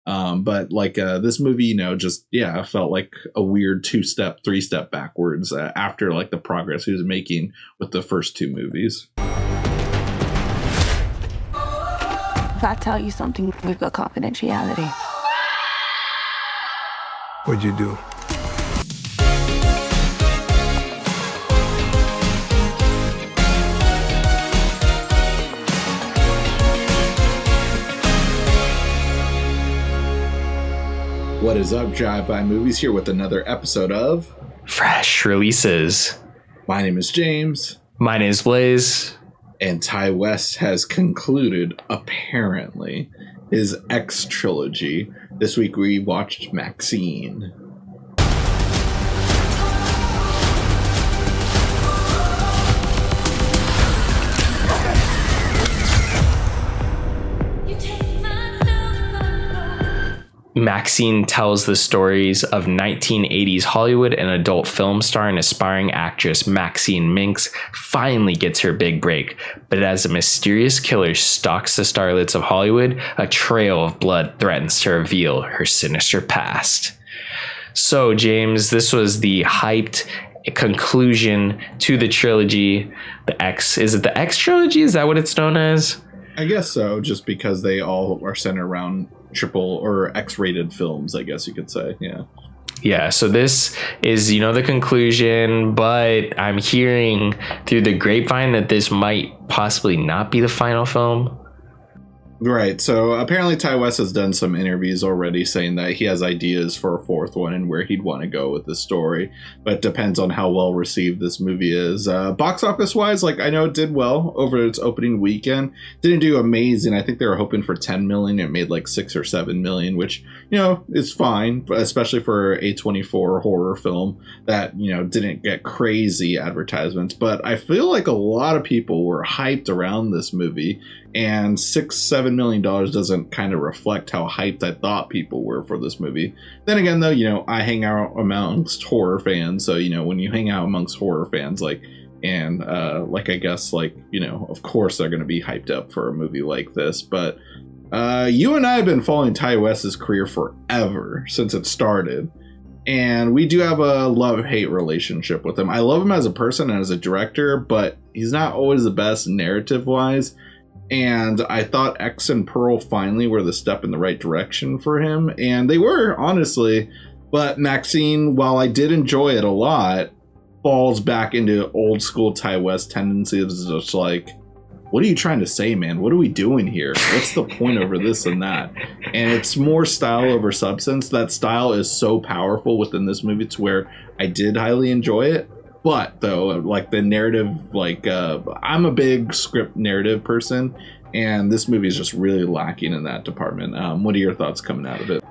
But like this movie, you know, just felt like a weird 2-step, 3-step backwards after like the progress he was making with the first 2 movies. If I tell you something, we've got confidentiality. What'd you do? What is up, Drive-By Movies here with another episode of Fresh Releases. My name is James. My name is Blaze. And Ty West has concluded, apparently, his X trilogy. This week we watched MaxXxine. MaxXxine tells the stories of 1980s Hollywood and adult film star and aspiring actress Maxine Minx finally gets her big break. But as a mysterious killer stalks the starlets of Hollywood, a trail of blood threatens to reveal her sinister past. So, James, this was the hyped conclusion to the trilogy. The X, is it the X trilogy? Is that what it's known as? I guess so, just because they all are centered around triple or X-rated films, I guess you could say. Yeah, so this is, you know, the conclusion, but I'm hearing through the grapevine that this might possibly not be the final film. Right, so apparently Ty West has done some interviews already saying that he has ideas for a 4th one and where he'd want to go with the story, but it depends on how well received this movie is. Box office wise, like, I know it did well over its opening weekend. Didn't do amazing. I think they were hoping for 10 million. It made like 6 or 7 million, which, you know, is fine, especially for a A24 horror film that, you know, didn't get crazy advertisements. But I feel like a lot of people were hyped around this movie, and $6-7 million doesn't kind of reflect how hyped I thought people were for this movie. Then again, though, you know, I hang out amongst horror fans, so, you know, when you hang out amongst horror fans, like, and like, I guess, like, you know, of course they're going to be hyped up for a movie like this. But you and I have been following Ty West's career forever, since it started. And we do have a love-hate relationship with him. I love him as a person and as a director, but he's not always the best narrative-wise. And I thought X and Pearl finally were the step in the right direction for him. And they were, honestly. But MaxXxine, while I did enjoy it a lot, falls back into old school Ty West tendencies. Just like, what are you trying to say, man? What are we doing here? What's the point over this and that? And it's more style over substance. That style is so powerful within this movie to where I did highly enjoy it. But though, like the narrative, like I'm a big script narrative person, and this movie is just really lacking in that department. What are your thoughts coming out of it?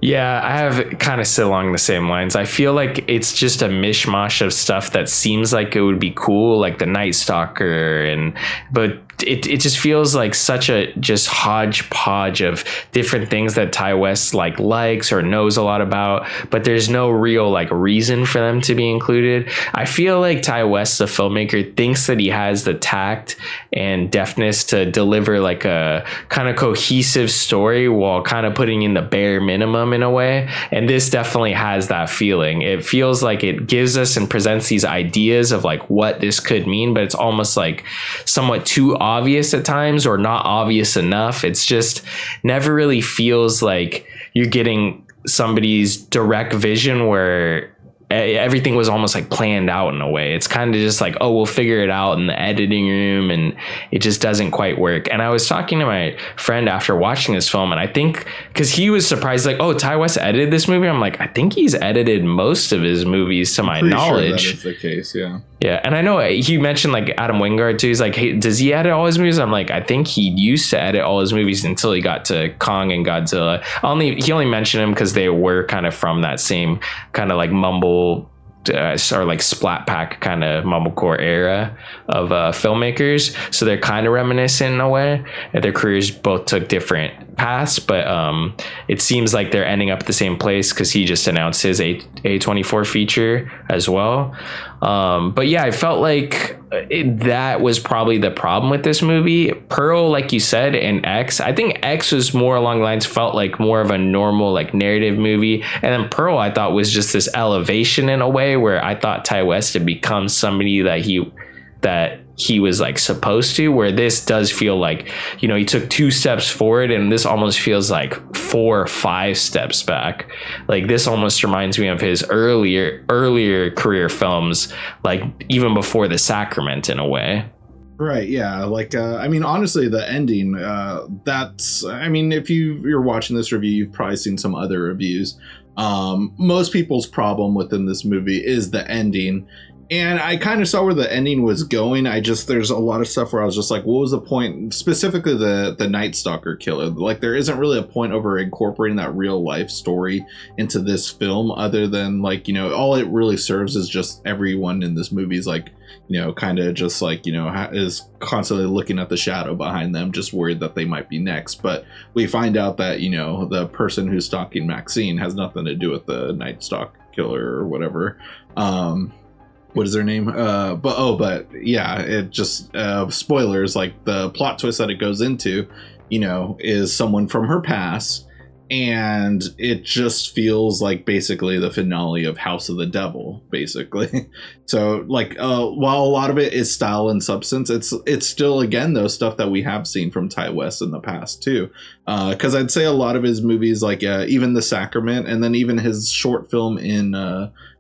Yeah, I have kind of sit along the same lines. I feel like it's just a mishmash of stuff that seems like it would be cool, like the Night Stalker, but it just feels like such a just hodgepodge of different things that Ty West likes or knows a lot about, but there's no real like reason for them to be included. I feel like Ty West, the filmmaker, thinks that he has the tact and deftness to deliver like a kind of cohesive story while kind of putting in the bare minimum in a way, and this definitely has that feeling. It feels like it gives us and presents these ideas of like what this could mean, but it's almost like somewhat too obvious at times or not obvious enough. It's just never really feels like you're getting somebody's direct vision where everything was almost like planned out in a way. It's kind of just like, oh, we'll figure it out in the editing room, and it just doesn't quite work. And I was talking to my friend after watching this film, and I think because he was surprised, like, oh, Ty West edited this movie. I'm like, I think he's edited most of his movies to my knowledge. Sure that is the case, yeah. Yeah, and I know he mentioned like Adam Wingard too. He's like, hey, does he edit all his movies? I'm like, I think he used to edit all his movies until he got to Kong and Godzilla. He only mentioned them because they were kind of from that same kind of like mumble or like splat pack kind of mumblecore era of filmmakers, so they're kind of reminiscent in a way. And their careers both took different paths, but it seems like they're ending up at the same place because he just announced his A24 feature as well. But yeah, I felt like that was probably the problem with this movie. Pearl, like you said, and X, I think X was more along the lines, felt like more of a normal like narrative movie, and then Pearl I thought was just this elevation in a way where I thought Ty West had become somebody that he was like supposed to, where this does feel like, you know, he took 2 steps forward and this almost feels like 4 or 5 steps back. Like this almost reminds me of his earlier career films, like even before The Sacrament in a way. Right, yeah. Like, I mean, honestly, the ending, I mean, if you're watching this review, you've probably seen some other reviews. Most people's problem within this movie is the ending. And I kind of saw where the ending was going. There's a lot of stuff where I was just like, what was the point? Specifically the Night Stalker killer. Like, there isn't really a point over incorporating that real life story into this film, other than like, you know, all it really serves is just everyone in this movie is like, you know, kind of just like, you know, is constantly looking at the shadow behind them, just worried that they might be next. But we find out that, you know, the person who's stalking MaxXxine has nothing to do with the Night Stalker killer or whatever. What is their name? But yeah, it just spoilers, like the plot twist that it goes into, you know, is someone from her past, and it just feels like basically the finale of House of the Devil, basically. So like, while a lot of it is style and substance, it's still, again, though, stuff that we have seen from Ty West in the past too. Because I'd say a lot of his movies, like even The Sacrament, and then even his short film in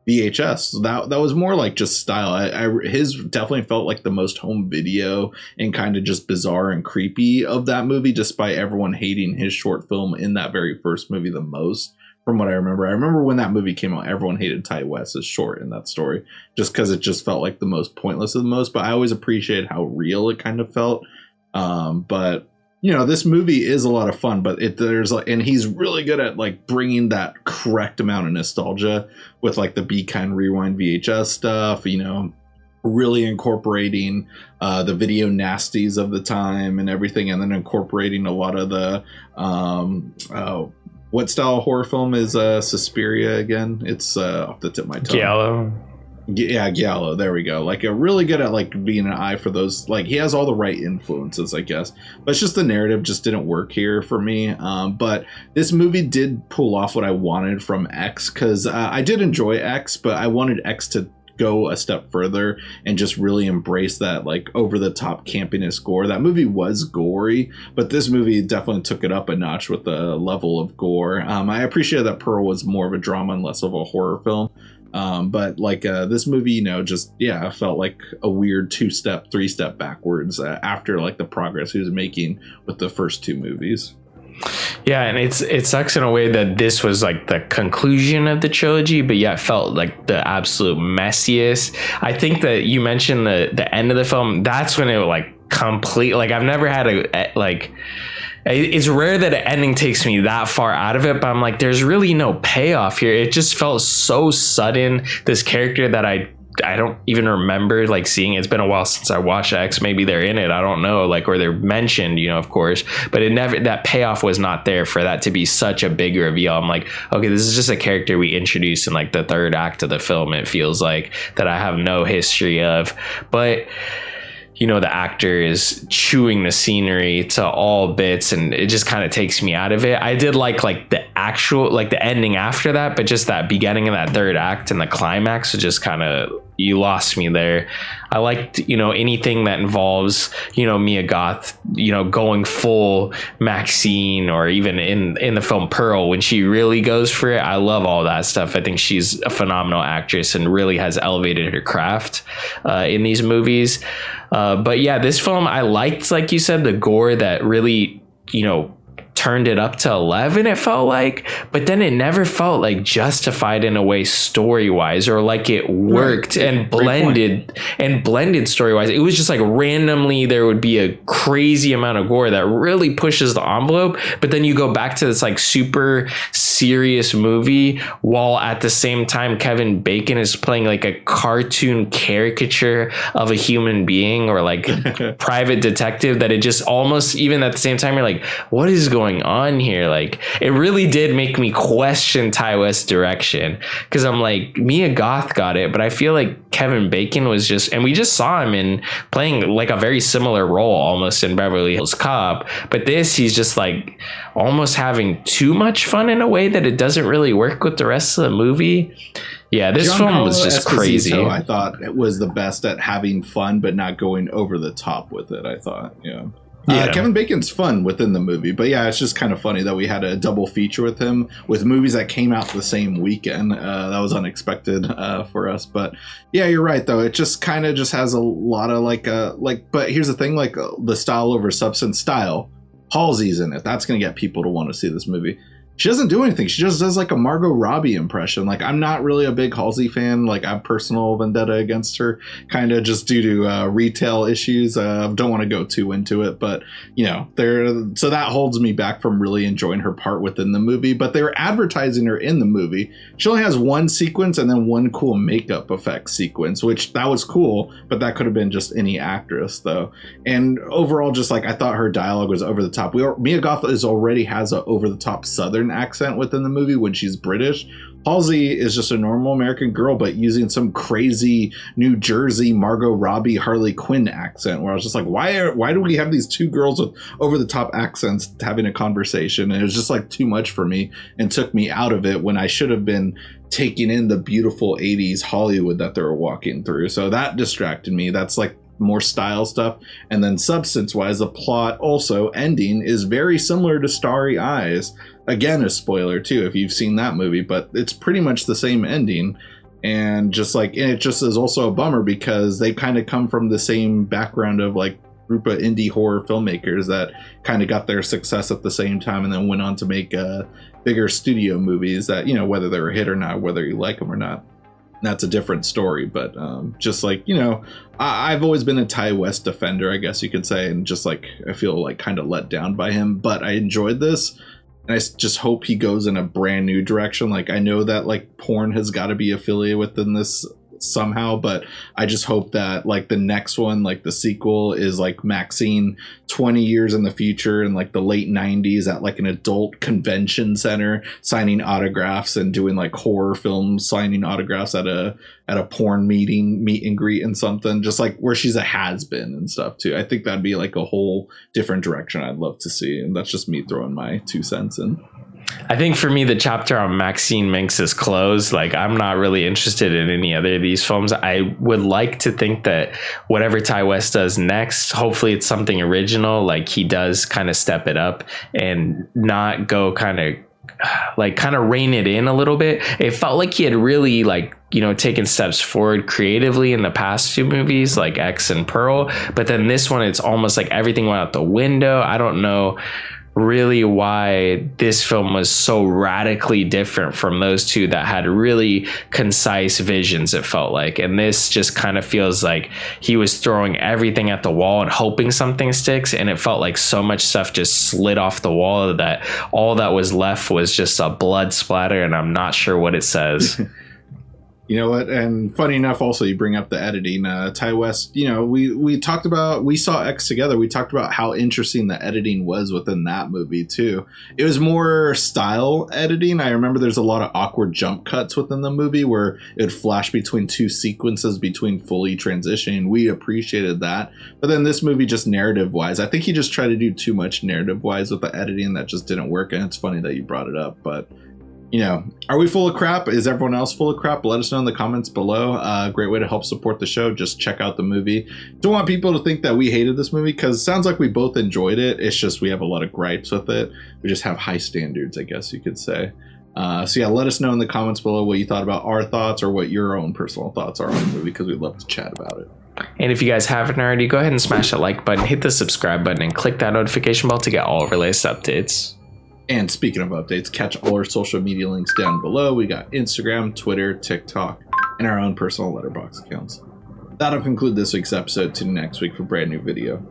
VHS, that was more like just style. His definitely felt like the most home video and kind of just bizarre and creepy of that movie, despite everyone hating his short film in that very first movie the most. From what I remember when that movie came out, everyone hated Ty West's short in that story, just because it just felt like the most pointless of the most. But I always appreciated how real it kind of felt. But you know, this movie is a lot of fun, but and he's really good at like bringing that correct amount of nostalgia with like the Be Kind Rewind VHS stuff, you know, really incorporating the video nasties of the time and everything, and then incorporating a lot of the what style horror film is Suspiria again? It's off the tip of my tongue. Giallo. Yeah, Giallo. There we go. Like, really good at like being an eye for those. Like, he has all the right influences, I guess. But it's just the narrative just didn't work here for me. But this movie did pull off what I wanted from X, because I did enjoy X, but I wanted X to go a step further and just really embrace that like over the top campiness gore. That movie was gory, but this movie definitely took it up a notch with the level of gore. I appreciate that Pearl was more of a drama and less of a horror film. But like this movie, you know, just, yeah, felt like a weird 2-step, 3-step backwards after like the progress he was making with the first 2 movies. Yeah, and it sucks in a way that this was like the conclusion of the trilogy, but yet felt like the absolute messiest. I think that you mentioned the end of the film. That's when it like complete. Like, I've never had it's rare that an ending takes me that far out of it, but I'm like, there's really no payoff here. It just felt so sudden. This character that I don't even remember like seeing. It's been a while since I watched X. Maybe they're in it, I don't know, like, or they're mentioned, you know, of course, but that payoff was not there for that to be such a big reveal. I'm like, okay, this is just a character we introduced in like the 3rd act of the film. It feels like that I have no history of, but you know, the actor is chewing the scenery to all bits, and it just kind of takes me out of it. I did like the actual, like the ending after that, but just that beginning of that 3rd act and the climax was just kind of, you lost me there. I liked, you know, anything that involves, you know, Mia Goth, you know, going full MaxXxine, or even in the film Pearl, when she really goes for it. I love all that stuff. I think she's a phenomenal actress and really has elevated her craft in these movies. But yeah, this film, I liked, like you said, the gore that really, you know, turned it up to 11, it felt like, but then it never felt like justified in a way story wise, or like it worked and blended story wise. It was just like randomly there would be a crazy amount of gore that really pushes the envelope, but then you go back to this like super serious movie, while at the same time Kevin Bacon is playing like a cartoon caricature of a human being, or like private detective, that it just almost, even at the same time, you're like, what is going going on here? Like, it really did make me question Ty West's direction, because I'm like, Mia Goth got it, but I feel like Kevin Bacon was just, and we just saw him in playing like a very similar role almost in Beverly Hills Cop, but this, he's just like almost having too much fun in a way that it doesn't really work with the rest of the movie. Yeah, this film was just crazy. I thought it was the best at having fun, but not going over the top with it, I thought. Kevin Bacon's fun within the movie, but yeah, it's just kind of funny that we had a double feature with him with movies that came out the same weekend. That was unexpected for us, but yeah, you're right though. It just kind of just has a lot of but here's the thing, like the style over substance style. Halsey's in it. That's going to get people to want to see this movie. She doesn't do anything. She just does like a Margot Robbie impression. Like, I'm not really a big Halsey fan. Like, I have personal vendetta against her, kind of just due to retail issues. Don't want to go too into it, but so that holds me back from really enjoying her part within the movie. But they were advertising her in the movie. She only has one sequence and then one cool makeup effect sequence, which that was cool, but that could have been just any actress though. And overall, just like I thought her dialogue was over the top. Mia Goth already has an over the top Southern accent within the movie when she's British. Halsey is just a normal American girl, but using some crazy New Jersey Margot Robbie Harley Quinn accent, where I was just like, why do we have these two girls with over the top accents having a conversation? And it was just like too much for me and took me out of it when I should have been taking in the beautiful 80s Hollywood that they were walking through. So that distracted me. That's like more style stuff. And then substance wise, the plot also ending is very similar to Starry Eyes. Again, a spoiler too if you've seen that movie, but it's pretty much the same ending. And just like, and it just is also a bummer because they kind of come from the same background of like group of indie horror filmmakers that kind of got their success at the same time and then went on to make bigger studio movies that, whether they're a hit or not, whether you like them or not, that's a different story. But just like, I've always been a Ty West defender, I guess you could say, and just like I feel like kind of let down by him, but I enjoyed this. And I just hope he goes in a brand new direction. Like, I know that like porn has got to be affiliated within this somehow, but I just hope that like the next one, like the sequel, is like MaxXxine 20 years in the future in like the late 90s at like an adult convention center signing autographs and doing like horror films, signing autographs at a porn meet and greet and something, just like where she's a has-been and stuff too. I think that'd be like a whole different direction I'd love to see, and that's just me throwing my 2 cents in. I think for me, the chapter on Maxine Minx is closed. Like, I'm not really interested in any other of these films. I would like to think that whatever Ty West does next, hopefully it's something original. Like, he does kind of step it up and not go kind of rein it in a little bit. It felt like he had really taken steps forward creatively in the past 2 movies, like X and Pearl. But then this one, it's almost like everything went out the window. I don't know really why this film was so radically different from those 2 that had really concise visions, it felt like. And this just kind of feels like he was throwing everything at the wall and hoping something sticks, and it felt like so much stuff just slid off the wall that all that was left was just a blood splatter, and I'm not sure what it says. You know what? And funny enough, also, you bring up the editing. Ty West, we saw X together. We talked about how interesting the editing was within that movie, too. It was more style editing. I remember there's a lot of awkward jump cuts within the movie where it would flash between 2 sequences between fully transitioning. We appreciated that. But then this movie, just narrative-wise, I think he just tried to do too much narrative-wise with the editing that just didn't work. And it's funny that you brought it up, but are we full of crap? Is everyone else full of crap? Let us know in the comments below. Great way to help support the show. Just check out the movie. Don't want people to think that we hated this movie, because it sounds like we both enjoyed it. It's just we have a lot of gripes with it. We just have high standards, I guess you could say. So yeah, let us know in the comments below what you thought about our thoughts or what your own personal thoughts are on the movie, because we'd love to chat about it. And if you guys haven't already, go ahead and smash that like button, hit the subscribe button, and click that notification bell to get all of our latest updates. And speaking of updates, catch all our social media links down below. We got Instagram, Twitter, TikTok, and our own personal letterbox accounts. That'll conclude this week's episode. Tune in next week for a brand new video.